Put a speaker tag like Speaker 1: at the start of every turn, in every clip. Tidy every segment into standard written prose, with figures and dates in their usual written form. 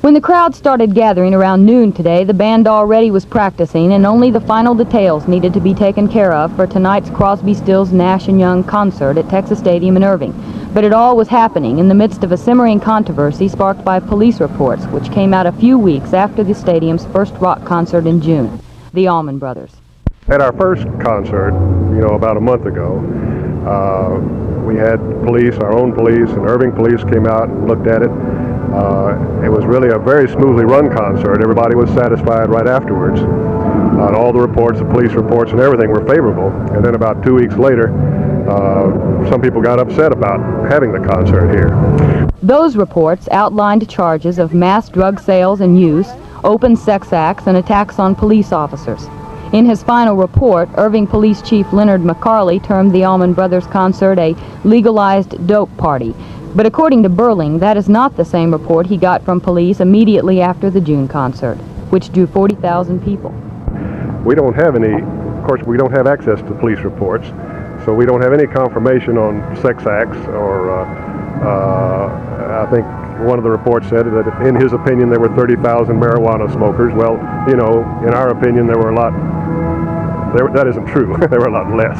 Speaker 1: When the crowd started gathering around noon today, the band already was practicing, and only the final details needed to be taken care of for tonight's Crosby Stills Nash and Young concert at Texas Stadium in Irving. But it all was happening in the midst of a simmering controversy sparked by police reports, which came out a few weeks after the stadium's first rock concert in June, the Allman Brothers.
Speaker 2: At our first concert, about a month ago, we had police, our own police, and Irving Police came out and looked at it. It was really a very smoothly run concert. Everybody was satisfied right afterwards. All the reports, the police reports and everything were favorable. And then about 2 weeks later, some people got upset about having the concert here.
Speaker 1: Those reports outlined charges of mass drug sales and use, open sex acts, and attacks on police officers. In his final report, Irving Police Chief Leonard McCarley termed the Allman Brothers concert a legalized dope party. But according to Burling, that is not the same report he got from police immediately after the June concert, which drew 40,000 people.
Speaker 2: We don't have we don't have access to police reports, so we don't have any confirmation on sex acts or, I think one of the reports said that in his opinion there were 30,000 marijuana smokers. Well, in our opinion there were a lot. That isn't true. There were a lot less.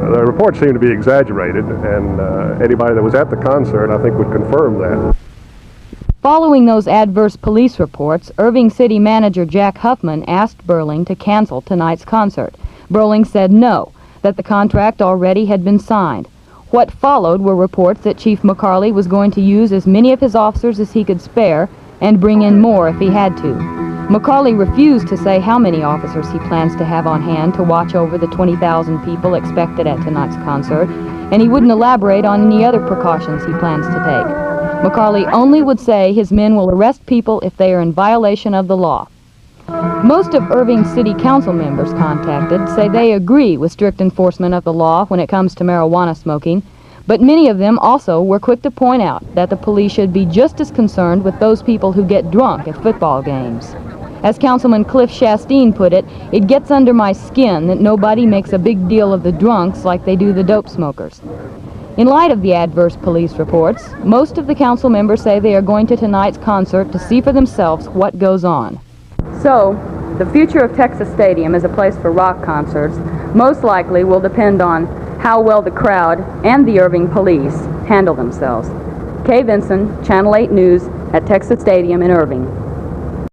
Speaker 2: The reports seem to be exaggerated, and anybody that was at the concert, I think, would confirm that.
Speaker 1: Following those adverse police reports, Irving City Manager Jack Huffman asked Burling to cancel tonight's concert. Burling said no, that the contract already had been signed. What followed were reports that Chief McCarley was going to use as many of his officers as he could spare and bring in more if he had to. McCarley refused to say how many officers he plans to have on hand to watch over the 20,000 people expected at tonight's concert, and he wouldn't elaborate on any other precautions he plans to take. McCarley only would say his men will arrest people if they are in violation of the law. Most of Irving City Council members contacted say they agree with strict enforcement of the law when it comes to marijuana smoking, but many of them also were quick to point out that the police should be just as concerned with those people who get drunk at football games. As Councilman Cliff Shastine put it, it gets under my skin that nobody makes a big deal of the drunks like they do the dope smokers. In light of the adverse police reports, most of the council members say they are going to tonight's concert to see for themselves what goes on. So, the future of Texas Stadium as a place for rock concerts most likely will depend on how well the crowd and the Irving Police handle themselves. Kay Vinson, Channel 8 News at Texas Stadium in Irving.